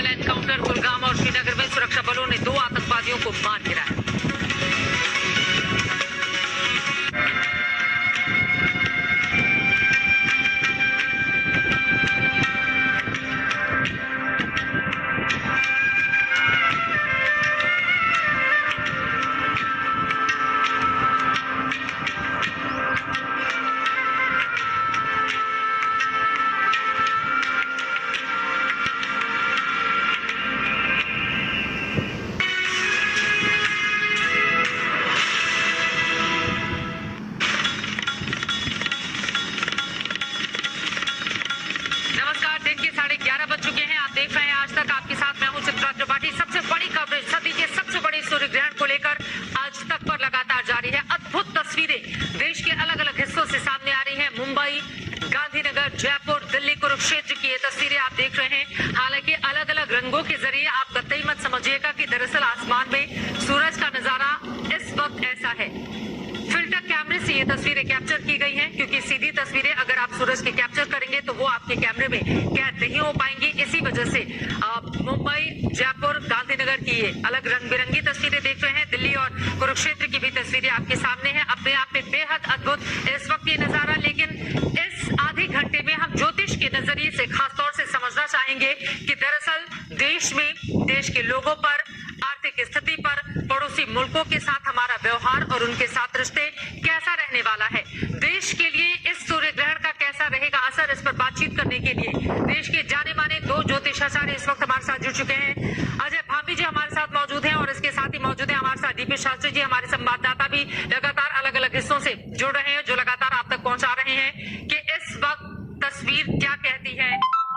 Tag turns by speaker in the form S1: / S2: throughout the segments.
S1: नक्सल encounter Kulgam और श्रीनगर में सुरक्षा बलों ने 2 आतंकवादियों को मार गिराया। दिन के 11:30 बज चुके हैं। आप देख रहे हैं आज तक, आपके साथ मैं हूं चित्रा त्रिपाठी। सबसे बड़ी कवरेज सदी के सबसे बड़े सूर्य ग्रहण को लेकर आज तक पर लगातार जारी है। अद्भुत तस्वीरें देश के अलग अलग हिस्सों से सामने आ रही हैं। मुंबई, गांधीनगर, जयपुर, दिल्ली, कुरुक्षेत्र की ये तस्वीरें आप देख रहे हैं। हालांकि अलग अलग रंगों के जरिए आप कतई मत समझिएगा कि दरअसल आसमान में सूरज का नजारा इस वक्त ऐसा है। फिल्टर कैमरे से ये तस्वीरें कैप्चर की गई हैं, क्योंकि सीधी तस्वीरें अगर आप सूरज के कैप्चर करेंगे तो वो आपके कैमरे में कैद नहीं हो पाएंगी। इसी वजह से आप मुंबई, जयपुर, गांधीनगर की ये अलग रंग बिरंगी तस्वीरें देख रहे हैं। दिल्ली और कुरुक्षेत्र की भी तस्वीरें आपके सामने हैं। अपने आप में बेहद अद्भुत इस वक्त ये नजारा। लेकिन इस आधे घंटे में हम ज्योतिष के नजरिए से खासतौर से समझना चाहेंगे कि दरअसल देश में, देश के लोगों पर, आर्थिक स्थिति पर, पड़ोसी मुल्कों के साथ हमारा व्यवहार और उनके साथ रिश्ते कैसा रहने वाला है। देश के लिए इस सूर्य ग्रहण का कैसा रहेगा असर, इस पर बातचीत करने के लिए देश के जाने माने 2 ज्योतिषाचार्य इस वक्त हमारे साथ जुड़ चुके हैं। अजय भाभी जी हमारे साथ मौजूद हैं और इसके साथ ही मौजूद है हमारे साथ डीपी शास्त्री जी, हमारे संवाददाता भी लगातार अलग अलग हिस्सों से जुड़ रहे हैं, जो लगातार आप तक पहुंचा रहे हैं कि इस वक्त तस्वीर क्या कहती है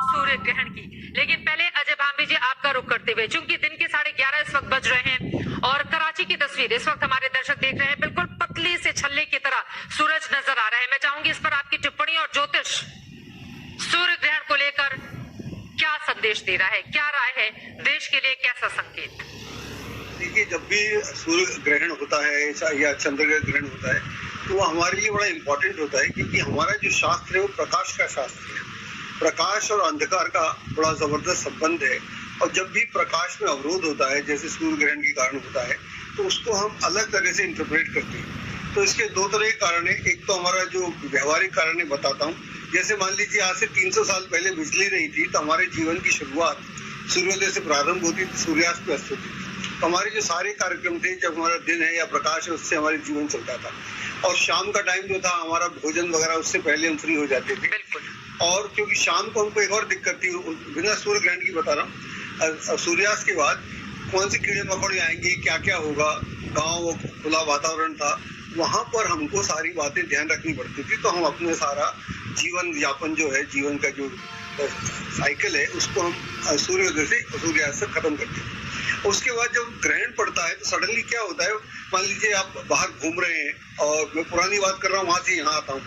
S1: सूर्य ग्रहण की। लेकिन पहले अजय भाभी जी आपका रुख करते हुए, चूंकि दिन के 11:30 इस वक्त बज रहे हैं और कराची की तस्वीर इस वक्त हमारे दर्शक देख रहे हैं, बिल्कुल पतली से छल्ले की तरह सूरज नजर आ रहा है। मैं चाहूंगी इस पर आपकी टिप्पणी और ज्योतिष सूर्य ग्रहण को लेकर क्या संदेश दे रहा है, क्या राय है, देश के लिए कैसा संकेत?
S2: देखिए, जब भी सूर्य ग्रहण होता है या चंद्र ग्रहण होता है तो वो हमारे लिए बड़ा इम्पोर्टेंट होता है, क्योंकि हमारा जो शास्त्र है वो प्रकाश का शास्त्र है। प्रकाश और अंधकार का बड़ा जबरदस्त संबंध है, और जब भी प्रकाश में अवरोध होता है, जैसे सूर्य ग्रहण के कारण होता है, तो उसको हम अलग तरह से इंटरप्रेट करते हैं। तो इसके 2 तरह के कारण है। एक तो हमारा जो व्यवहारिक कारण है, बताता हूँ। जैसे मान लीजिए आज से 300 साल पहले बिजली नहीं थी, तो हमारे जीवन की शुरुआत सूर्योदय से प्रारंभ होती थी, सूर्यास्त पे अस्त होती थी। तो हमारे जो सारे कार्यक्रम थे, जब हमारा दिन है या प्रकाश है, उससे हमारे जीवन चलता था। और शाम का टाइम जो था, हमारा भोजन वगैरह उससे पहले हम फ्री हो जाते थे। और क्योंकि शाम को हमको एक और दिक्कत थी, बिना सूर्य ग्रहण की बता रहा हूँ, सूर्यास्त के बाद कौन से कीड़े मकोड़े आएंगे, क्या क्या होगा, गाँव खुला वातावरण था, वहां पर हमको सारी बातें ध्यान रखनी पड़ती थी। तो हम अपने सारा जीवन यापन जो है, जीवन का जो साइकिल है, उसको हम सूर्योदय से सूर्यास्त तक खत्म करते हैं। उसके बाद जब ग्रहण पड़ता है तो सडनली क्या होता है, मान लीजिए आप बाहर घूम रहे हैं, और मैं पुरानी बात कर रहा हूँ, वहां से यहाँ आता हूँ,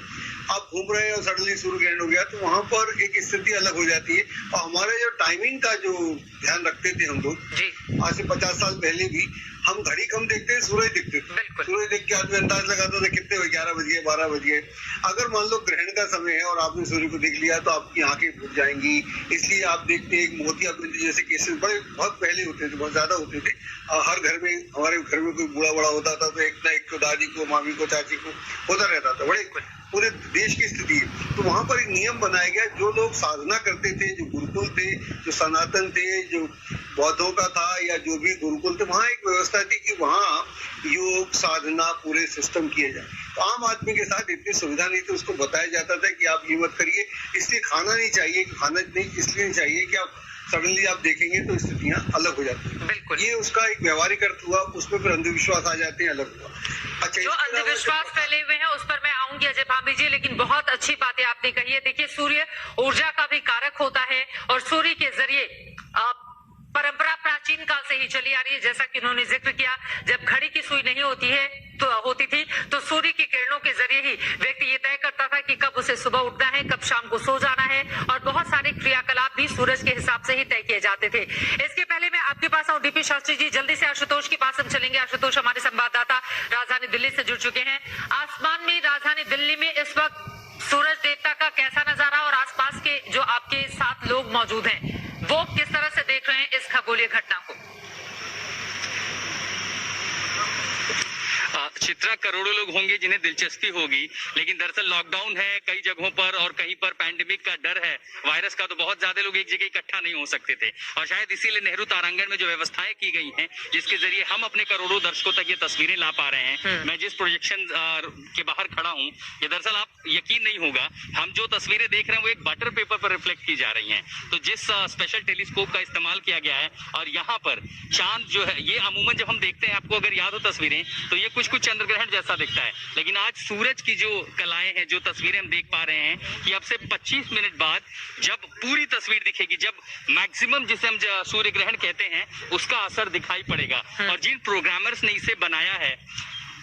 S2: आप घूम रहे हैं और सडनली सूर्य ग्रहण हो गया, तो वहां पर एक स्थिति अलग हो जाती है। और हमारे जो टाइमिंग का जो ध्यान रखते थे हम लोग, आज से 50 साल पहले भी हम घड़ी कम देखते थे, सूरज देखते थे। सूरज देख के आदमी अंदाज लगाता था कितने हुए, 11 बज गए, 12 बज गए। अगर मान लो ग्रहण का समय है और आपने सूर्य को देख लिया, तो आपकी आंखें फूट जाएंगी। इसलिए आप देखते हैं मोतियाबिंद जैसे केसेस बहुत पहले होते थे, बहुत ज्यादा होते थे। हर घर में, हमारे घर में कोई बूढ़ा बड़ा होता था तो एक ना एक को, दादी को, मामी को, चाची को होता रहता था। बड़े पूरे देश की स्थिति है। तो वहां पर एक नियम बनाया गया, जो लोग साधना करते थे, जो गुरुकुल थे, जो सनातन थे, जो बौद्धों का था, या जो भी गुरुकुल थे, वहां एक व्यवस्था थी कि वहां योग साधना पूरे सिस्टम किए जाए। तो आम आदमी के साथ इतनी सुविधा नहीं थी, उसको बताया जाता था कि आप ये मत करिए, इसलिए खाना नहीं चाहिए, खाना नहीं इसलिए नहीं चाहिए कि आप सडनली आप देखेंगे तो स्थितियां अलग हो जाती हैं। बिल्कुल, ये उसका एक व्यवहारिक अर्थ हुआ। उसमें फिर अंधविश्वास आ जाते हैं, अलग हुआ। अच्छा,
S1: जो अंधविश्वास फैले हुए हैं उस पर मैं आऊंगी अजय भाभी जी, लेकिन बहुत अच्छी बातें आपने कही है। देखिए, सूर्य ऊर्जा का भी कारक होता है, और सूर्य के जरिए परंपरा प्राचीन काल से ही चली आ रही है। जैसा कि उन्होंने जिक्र किया, जब घड़ी की सुई नहीं होती थी तो सूर्य की किरणों के जरिए ही व्यक्ति ये तय करता था कि कब उसे सुबह उठना है, कब शाम को सो जाना है, और बहुत सारे क्रियाकलाप भी सूरज के हिसाब से ही तय किए जाते थे। इसके पहले मैं आपके पास आऊं डीपी शास्त्री जी, जल्दी से आशुतोष के पास हम चलेंगे। आशुतोष हमारे संवाददाता राजधानी दिल्ली से जुड़ चुके हैं। आसमान में राजधानी दिल्ली में इस वक्त सूरज देवता का कैसा नजारा, और आसपास के जो आपके साथ लोग मौजूद हैं वो किस तरह से देख रहे हैं घटना को।
S3: चित्रा, करोड़ों लोग होंगे जिन्हें दिलचस्पी होगी, लेकिन दरअसल लॉकडाउन है कई जगहों पर और कहीं पर पैंडेमिक का डर है वायरस का, तो बहुत ज्यादा लोग एक जगह इकट्ठा नहीं हो सकते थे और शायद इसीलिए नेहरू तारांगण में जो व्यवस्थाएं की गई हैं जिसके जरिए हम अपने करोड़ों दर्शकों तक ये तस्वीरें ला पा रहे हैं। मैं जिस प्रोजेक्शन के बाहर खड़ा हूँ, ये दरअसल आप यकीन नहीं होगा, हम जो तस्वीरें देख रहे हैं वो एक बटर पेपर पर रिफ्लेक्ट की जा रही हैं। तो जिस स्पेशल टेलीस्कोप का इस्तेमाल किया गया है और यहाँ पर चांद जो है, ये अमूमन जब हम देखते हैं, आपको अगर याद हो तस्वीरें, तो ये कुछ चंद्र ग्रहण जैसा दिखता है, लेकिन आज सूरज की जो कलाएं हैं, जो तस्वीरें हम देख पा रहे हैं कि अब से 25 मिनट बाद जब पूरी तस्वीर दिखेगी, जब मैक्सिमम जिसे हम सूर्य ग्रहण कहते हैं उसका असर दिखाई पड़ेगा। और जिन प्रोग्रामर्स ने इसे बनाया है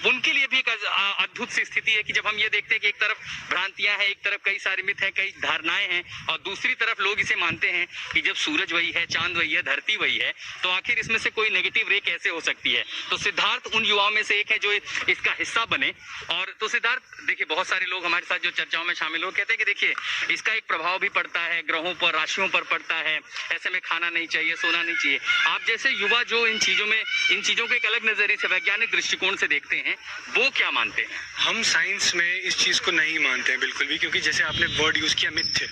S3: उनके लिए भी एक अद्भुत सी स्थिति है कि जब हम ये देखते हैं कि एक तरफ भ्रांतियां हैं, एक तरफ कई सारे मिथ हैं, कई धारणाएं हैं, और दूसरी तरफ लोग इसे मानते हैं कि जब सूरज वही है, चांद वही है, धरती वही है, तो आखिर इसमें से कोई नेगेटिव रे कैसे हो सकती है। तो सिद्धार्थ उन युवाओं में से एक है जो इसका हिस्सा बने। और तो सिद्धार्थ, देखिए बहुत सारे लोग हमारे साथ जो चर्चाओं में शामिल हो कहते हैं कि देखिए इसका एक प्रभाव भी पड़ता है, ग्रहों पर, राशियों पर पड़ता है, ऐसे में खाना नहीं चाहिए, सोना नहीं चाहिए। आप जैसे युवा जो इन चीजों को एक अलग नजरिए से, वैज्ञानिक दृष्टिकोण से देखते हैं, वो क्या मानते हैं?
S4: हम साइंस में इस चीज को नहीं मानते हैं बिल्कुल भी, क्योंकि जैसे आपने वर्ड यूज किया मिथ्य,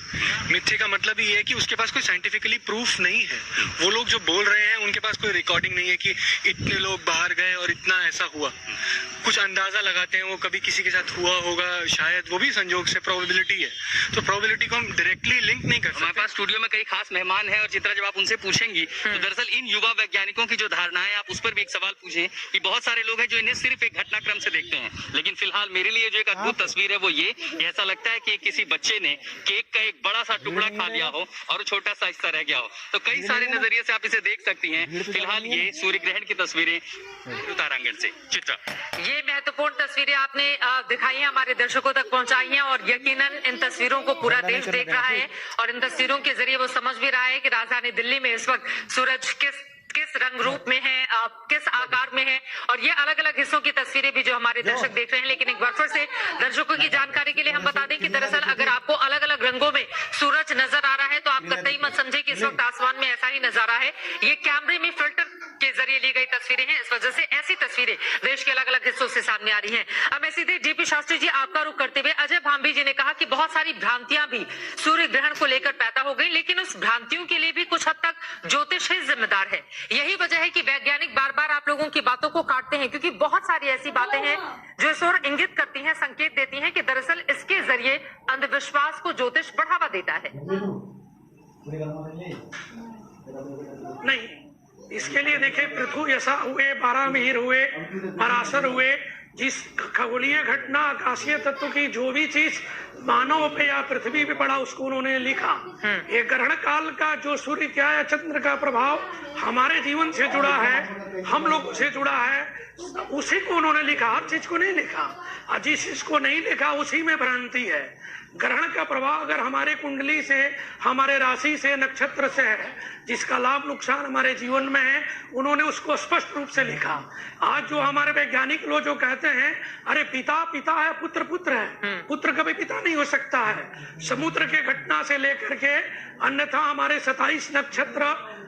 S4: मिथ्य का मतलब ये है कि उसके पास कोई साइंटिफिकली प्रूफ नहीं है। वो लोग जो बोल रहे हैं उनके पास कोई रिकॉर्डिंग नहीं है कि इतने लोग बाहर गए और इतना ऐसा हुआ। कुछ अंदाजा लगाते हैं, वो कभी किसी के साथ हुआ होगा शायद, वो भी संजोग से प्रोबेबिलिटी है, तो प्रोबेबिलिटी को हम डायरेक्टली लिंक नहीं कर सकते।
S3: हमारे पास स्टूडियो में कई खास मेहमान हैं और चित्रा, जब आप उनसे पूछेंगी तो दरअसल इन युवा वैज्ञानिकों की जो धारणाएं, आप उस पर भी एक सवाल पूछें कि बहुत सारे लोग हैं जो इन्हें सिर्फ एक घटनाक्रम से देखते हैं, लेकिन फिलहाल मेरे लिए जो एक अद्भुत तस्वीर है वो ये, ऐसा लगता है कि किसी बच्चे ने केक का एक बड़ा सा टुकड़ा खा लिया हो और छोटा सा हिस्सा रह गया हो। तो कई सारे नजरिए से आप इसे देख सकती हैं। फिलहाल ये सूर्य ग्रहण की तस्वीरें तारांगण से। चित्रा,
S1: ये महत्वपूर्ण तस्वीरें आपने दिखाई हैं, हमारे दर्शकों तक पहुंचाई हैं, और यकीनन इन तस्वीरों को पूरा देश देख रहा है और इन तस्वीरों के जरिए वो समझ भी रहा है कि राजधानी दिल्ली में इस वक्त सूरज किस रंग रूप में है, किस आकार में है, और ये अलग अलग हिस्सों की तस्वीरें भी जो हमारे दर्शक देख रहे हैं। लेकिन एक बार फिर से दर्शकों की जानकारी के लिए हम बता दें कि दरअसल अगर आपको अलग अलग रंगों में सूरज नजर आ रहा है तो आप कतई मत समझे कि इस वक्त आसमान में ऐसा ही नजारा है। ये कैमरे में फिल्टर के जरिए ली गई तस्वीरें हैं, इस वजह से ऐसी तस्वीरें देश के अलग अलग हिस्सों से सामने आ रही हैं। अब मैं सीधे डीपी शास्त्री जी आपका रुख करते हुए, अजय भांभी जी ने कहा कि बहुत सारी भ्रांतियां भी सूर्य ग्रहण को लेकर पैदा हो गई, लेकिन उस भ्रांतियों के लिए भी कुछ हद तक ज्योतिष ही जिम्मेदार है। यही वजह है कि वैज्ञानिक बार बार आप लोगों की बातों को काटते हैं, क्योंकि बहुत सारी ऐसी बातें हैं जो इस ओर इंगित करती हैं, संकेत देती हैं कि दरअसल इसके जरिए अंधविश्वास को ज्योतिष बढ़ावा देता है।
S5: नहीं, इसके लिए देखे पृथु यशा हुए, बारामिहिर हुए, पराशर हुए, जिस खगोलीय घटना, आकाशीय तत्व की जो भी चीज मानव पे या पृथ्वी पे पड़ा उसको उन्होंने लिखा। ये ग्रहण काल का जो सूर्य क्या है, चंद्र का प्रभाव हमारे जीवन से जुड़ा है, हम लोगों से जुड़ा है, उसी को उन्होंने लिखा, हर चीज को नहीं लिखा। और जिस चीज को नहीं लिखा उसी में भ्रांति है। ग्रहण का प्रभाव अगर हमारे कुंडली से, हमारे राशि से, नक्षत्र से है, जिसका लाभ नुकसान हमारे जीवन में है, उन्होंने उसको स्पष्ट रूप से लिखा। आज जो हमारे वैज्ञानिक लोग जो कहते हैं अरे पिता पिता है, पुत्र पुत्र है, पुत्र कभी पिता नहीं हो सकता है। समुद्र के घटना से लेकर के अन्यथा हमारे 27 नक्षत्र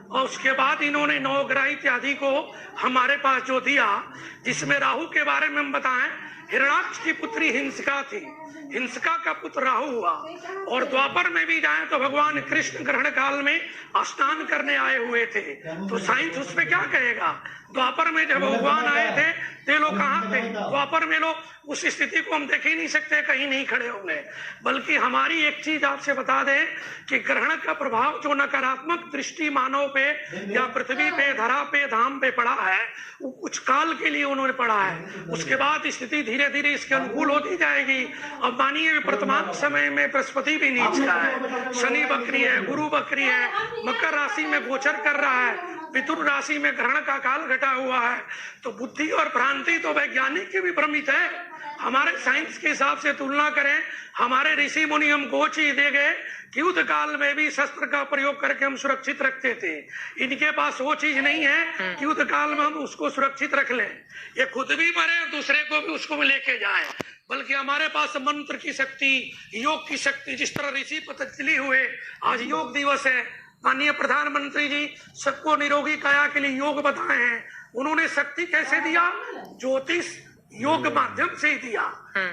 S5: और उसके बाद इन्होंने 9 ग्रह इत्यादि को हमारे पास जो दिया, जिसमें राहु के बारे में हम बताएं, हिरणाक्ष की पुत्री हिंसिका थी, हिंसिका का पुत्र राहु हुआ। और द्वापर में भी जाएं तो भगवान कृष्ण ग्रहण काल में स्नान करने आए हुए थे, तो साइंस उस पे क्या कहेगा। द्वापर में जब भगवान आए थे ते लोग कहाँ थे? द्वापर में लोग उस स्थिति को हम देख ही नहीं सकते, कहीं नहीं खड़े होंगे। बल्कि हमारी एक चीज आपसे बता दें कि ग्रहण का प्रभाव जो नकारात्मक दृष्टि मानव पे या पृथ्वी पे, धरा पे, धाम पे पड़ा है, वो कुछ काल के लिए उन्होंने पड़ा है। उसके बाद स्थिति धीरे धीरे इसके अनुकूल होती जाएगी। अब मानिए वर्तमान समय में बृहस्पति भी नीच का है, शनि बकरी है, गुरु बकरी है, मकर राशि में गोचर कर रहा है, मिथुन राशि में ग्रहण का काल घटा हुआ है। तो बुद्धि और भ्रांति तो वैज्ञानिक की भी भ्रमित है। हमारे साइंस के हिसाब से तुलना करें, हमारे ऋषि मुनि हमको चीज दे गए कि युद्ध काल में भी शस्त्र का प्रयोग करके हम सुरक्षित रखते थे। इनके पास वो चीज नहीं है कि युद्ध काल में हम उसको सुरक्षित रख लें, ये खुद भी मरे दूसरे को भी उसको लेके जाए। बल्कि हमारे पास मंत्र की शक्ति, योग की शक्ति, जिस तरह ऋषि पतंजलि हुए, आज योग दिवस है, माननीय प्रधानमंत्री जी सबको निरोगी काया के लिए योग बताए हैं। उन्होंने शक्ति कैसे दिया? ज्योतिष योग माध्यम से ही दिया,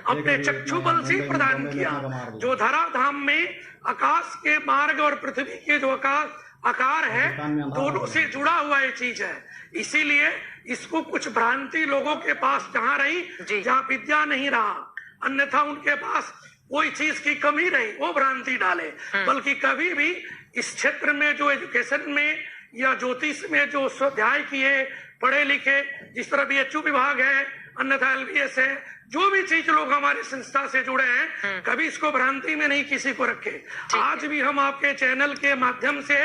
S5: अपने चक्षु बल से प्रदान किया। जो धराधाम में आकाश के मार्ग और पृथ्वी के जो आकार है, दोनों से जुड़ा हुआ ये चीज है। इसीलिए इसको कुछ भ्रांति लोगों के पास जहां रही, जहां विद्या नहीं रहा, अन्यथा उनके पास कोई चीज की कमी रही, वो भ्रांति डाले। बल्कि कभी भी इस क्षेत्र में जो एजुकेशन में या ज्योतिष में जो स्वाध्याय किए, पढ़े लिखे, जिस तरह BHU विभाग है, अन्यथा LBS है, जो भी चीज लोग हमारे संस्था से जुड़े हैं, कभी इसको भ्रांति में नहीं किसी को रखे। आज भी हम आपके चैनल के माध्यम से,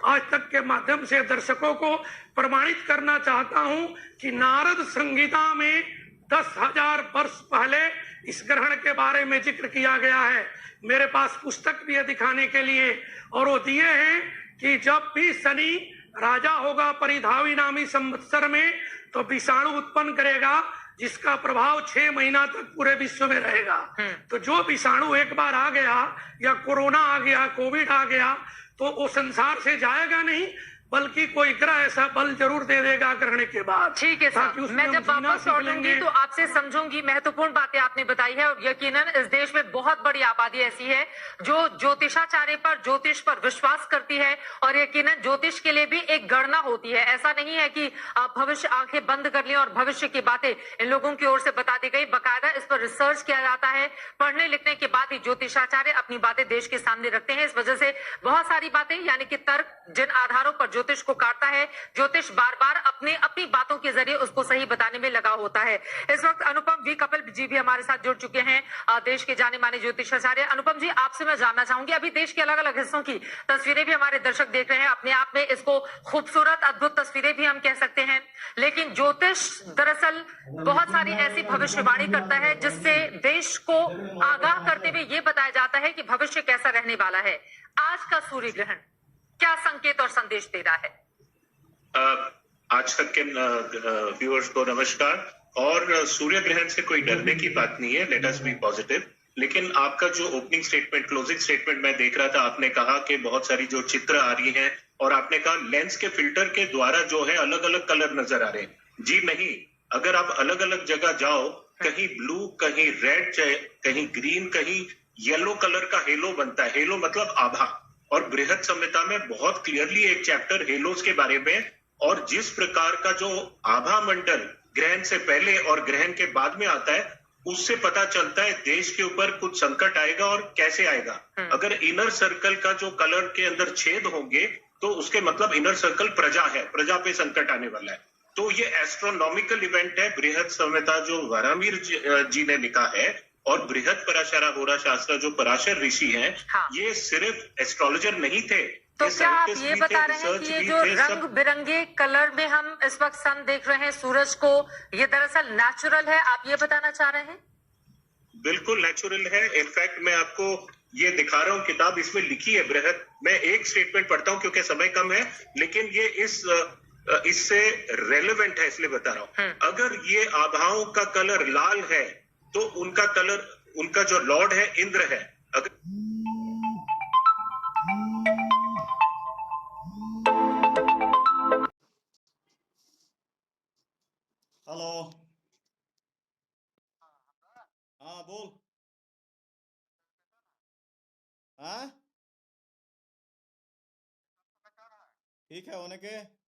S5: आज तक के माध्यम से दर्शकों को प्रमाणित करना चाहता हूं कि नारद संगीता में 10,000 वर्ष पहले इस ग्रहण के बारे में जिक्र किया गया है। मेरे पास पुस्तक भी है दिखाने के लिए, और वो दिए हैं कि जब भी शनि राजा होगा परिधावी नामी संवत्सर में, तो विषाणु उत्पन्न करेगा, जिसका प्रभाव 6 महीना तक पूरे विश्व में रहेगा। तो जो विषाणु एक बार आ गया, या कोरोना आ गया, कोविड आ गया, तो वो संसार से जाएगा नहीं, बल्कि कोई ग्रह ऐसा बल जरूर दे देगा ग्रहण के बाद।
S1: ठीक है सर, मैं जब वापस लौटूंगी तो आपसे समझूंगी। महत्वपूर्ण बातें आपने बताई है, और यकीनन इस देश में बहुत बड़ी आबादी ऐसी है जो ज्योतिषाचार्य पर, ज्योतिष पर विश्वास करती है, और यकीनन ज्योतिष के लिए भी एक गणना होती है। ऐसा नहीं है कि भविष्य आंखें बंद कर ली और भविष्य की बातें इन लोगों की ओर से बता दी गई। बाकायदा इस पर रिसर्च किया जाता है, पढ़ने लिखने के बाद ही ज्योतिषाचार्य अपनी बातें देश के सामने रखते हैं। इस वजह से बहुत सारी बातें, यानी कि तर्क जिन आधारों पर ज्योतिष को काटता है, ज्योतिष बार बार अपनी बातों के जरिए उसको सही बताने में लगा होता है। इस वक्त अनुपम वी कपिल जी भी हमारे साथ जुड़ चुके हैं, देश के जाने माने ज्योतिषाचार्य। अनुपम जी, आपसे मैं जानना चाहूंगी, अभी देश के अलग अलग हिस्सों की तस्वीरें भी हमारे दर्शक देख रहे हैं। अपने आप में इसको खूबसूरत, अद्भुत तस्वीरें भी हम कह सकते हैं, लेकिन ज्योतिष दरअसल बहुत सारी ऐसी भविष्यवाणी करता है जिससे देश को आगाह करते हुए ये बताया जाता है कि भविष्य कैसा रहने वाला है। आज का सूर्य ग्रहण क्या संकेत और संदेश दे रहा है?
S6: आज तक के व्यूअर्स को नमस्कार। और सूर्य ग्रहण से कोई डरने की बात नहीं है, लेट अस बी पॉजिटिव। लेकिन आपका जो ओपनिंग स्टेटमेंट, क्लोजिंग स्टेटमेंट मैं देख रहा था, आपने कहा कि बहुत सारी जो चित्र आ रही हैं, और आपने कहा लेंस के फिल्टर के द्वारा जो है अलग अलग कलर नजर आ रहे हैं। जी नहीं, अगर आप अलग अलग जगह जाओ, कहीं ब्लू, कहीं रेड, कहीं ग्रीन, कहीं येलो कलर का हेलो बनता है। हेलो मतलब आभा, और बृहद संहिता में बहुत क्लियरली एक चैप्टर हेलोस के बारे में, और जिस प्रकार का जो आभा मंडल ग्रहण से पहले और ग्रहण के बाद में आता है, उससे पता चलता है देश के ऊपर कुछ संकट आएगा और कैसे आएगा। अगर इनर सर्कल का जो कलर के अंदर छेद होंगे, तो उसके मतलब इनर सर्कल प्रजा है, प्रजा पे संकट आने वाला है। तो ये एस्ट्रोनॉमिकल इवेंट है। बृहद संहिता जो वारामीर जी ने लिखा है, और बृहद पराशरा होरा शास्त्र जो पराशर ऋषि हैं, ये सिर्फ एस्ट्रोलॉजर नहीं थे।
S1: तो क्या आप ये बता रहे हैं कि ये जो रंग बिरंगे कलर में हम इस वक्त सन देख रहे हैं सूरज को, ये दरअसल नेचुरल है, आप ये बताना चाह रहे हैं?
S6: बिल्कुल नेचुरल है। इनफैक्ट मैं आपको ये दिखा रहा हूँ, किताब इसमें लिखी है बृहद। मैं एक स्टेटमेंट पढ़ता हूँ क्योंकि समय कम है, लेकिन ये इससे रेलेवेंट है, इसलिए बता रहा हूँ। अगर ये आभाओं का कलर लाल है, तो उनका कलर, उनका जो लॉर्ड है इंद्र है। अगर
S7: हेलो, हाँ बोल। हाँ ठीक है, होने के